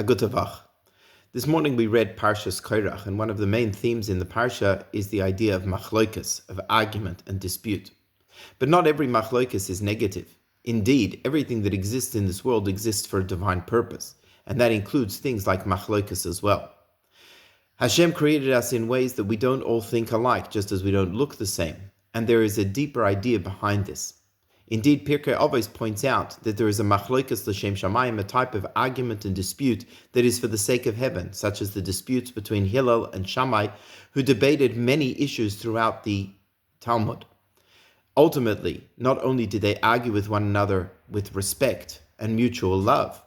Agutavach. This morning we read Parsha's Korach, and one of the main themes in the Parsha is the idea of Machlokes, of argument and dispute. But not every Machlokes is negative. Indeed, everything that exists in this world exists for a divine purpose, and that includes things like Machlokes as well. Hashem created us in ways that we don't all think alike, just as we don't look the same, and there is a deeper idea behind this. Indeed, Pirkei Avos points out that there is a machlokes l'shem shamayim, a type of argument and dispute that is for the sake of heaven, such as the disputes between Hillel and Shammai, who debated many issues throughout the Talmud. Ultimately, not only did they argue with one another with respect and mutual love,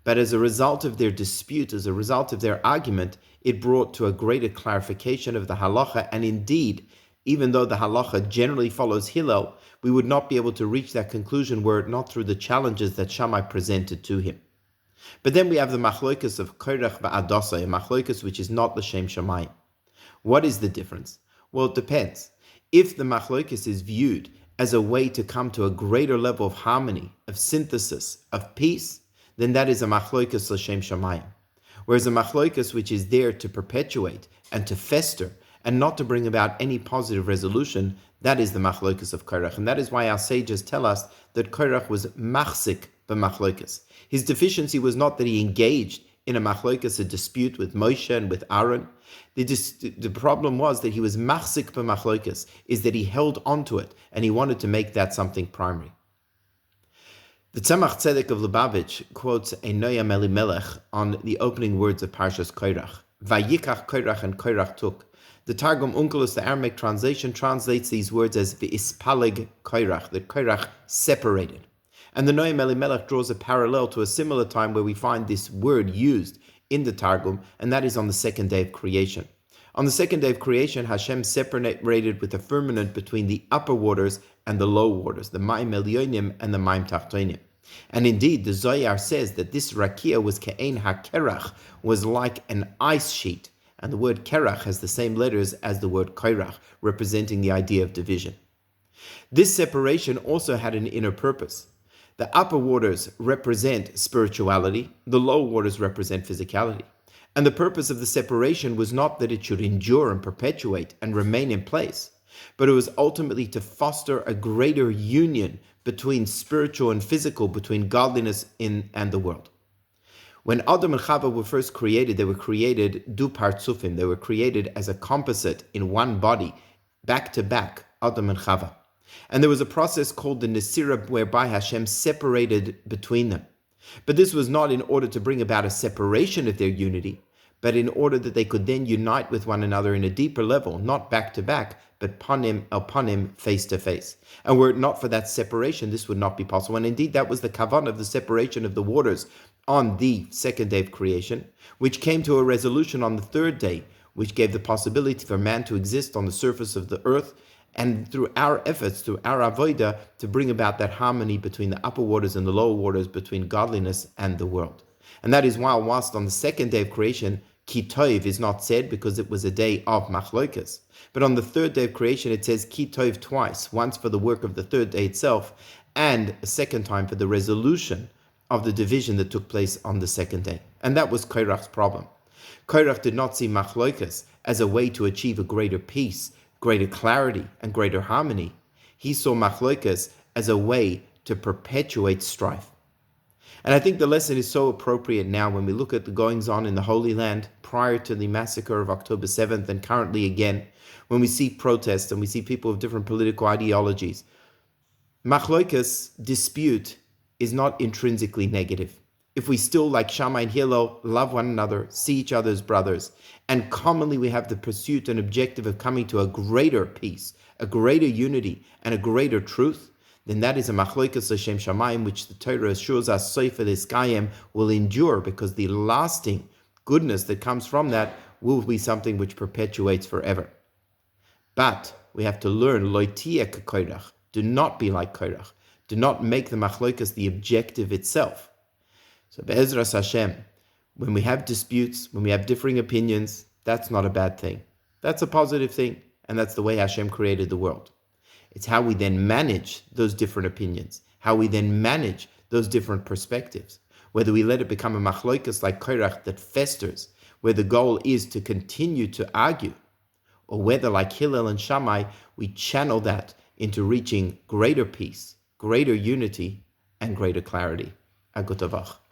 but as a result of their dispute, as a result of their argument, it brought to a greater clarification of the halacha, and indeed, even though the halacha generally follows Hillel, we would not be able to reach that conclusion were it not through the challenges that Shammai presented to him. But then we have the machlokes of Korach va'adasai, a machlokes which is not l'shem shamayim. What is the difference? Well, it depends. If the machlokes is viewed as a way to come to a greater level of harmony, of synthesis, of peace, then that is a machlokes l'shem shamayim. Whereas a machlokes which is there to perpetuate and to fester, and not to bring about any positive resolution, that is the machlokes of Korach. And that is why our sages tell us that Korach was machzik b'machlokes. His deficiency was not that he engaged in a machlokes, a dispute with Moshe and with Aaron. The problem was that he was machzik b'machlokes, is that he held onto it, and he wanted to make that something primary. The Tzemach Tzedek of Lubavitch quotes a Noam Elimelech on the opening words of Parshas Korach. Vayikach Korach, and Korach took. The Targum Onkelos, the Aramaic translation, translates these words as v'ispaleg Korach, that Korach separated. And the Noam Elimelech draws a parallel to a similar time where we find this word used in the Targum, and that is on the second day of creation. On the second day of creation, Hashem separated with a firmament between the upper waters and the low waters, the Maim Elyonim and the Maim Tachtonim. And indeed, the Zohar says that this Rakia was Ke'ein HaKerach, was like an ice sheet. And the word Korach has the same letters as the word Korach, representing the idea of division. This separation also had an inner purpose. The upper waters represent spirituality, the low waters represent physicality. And the purpose of the separation was not that it should endure and perpetuate and remain in place, but it was ultimately to foster a greater union between spiritual and physical, between godliness and the world. When Adam and Chava were first created, they were created du partzufim. They were created as a composite in one body, back to back, Adam and Chava. And there was a process called the Nesira, whereby Hashem separated between them. But this was not in order to bring about a separation of their unity, but in order that they could then unite with one another in a deeper level, not back to back, but panim el panim, face to face. And were it not for that separation, this would not be possible. And indeed, that was the kavan of the separation of the waters on the second day of creation, which came to a resolution on the third day, which gave the possibility for man to exist on the surface of the earth, and through our efforts, through our avodah, to bring about that harmony between the upper waters and the lower waters, between godliness and the world. And that is why, whilst on the second day of creation, Ki Tov is not said because it was a day of machlokes, but on the third day of creation it says Ki Tov twice, once for the work of the third day itself, and a second time for the resolution of the division that took place on the second day. And that was Korach's problem. Korach did not see machlokes as a way to achieve a greater peace, greater clarity, and greater harmony. He saw machlokes as a way to perpetuate strife. And I think the lesson is so appropriate now when we look at the goings-on in the Holy Land prior to the massacre of October 7th and currently again, when we see protests and we see people of different political ideologies. Machlokes, dispute, is not intrinsically negative. If we still, like Shammai and Hillel, love one another, see each other as brothers, and commonly we have the pursuit and objective of coming to a greater peace, a greater unity, and a greater truth, then that is a machlokes l'shem shamayim, which the Torah assures us sofer l'skayim will endure, because the lasting goodness that comes from that will be something which perpetuates forever. But we have to learn lo tiyeh k'korach. Do not be like Korach. Do not make the machlokes the objective itself. So be'ezras Hashem, when we have disputes, when we have differing opinions, that's not a bad thing. That's a positive thing, and that's the way Hashem created the world. It's how we then manage those different opinions, how we then manage those different perspectives. whether we let it become a machlokes like Korach that festers, where the goal is to continue to argue, or whether, like Hillel and Shammai, we channel that into reaching greater peace, greater unity, and greater clarity. Agutavach.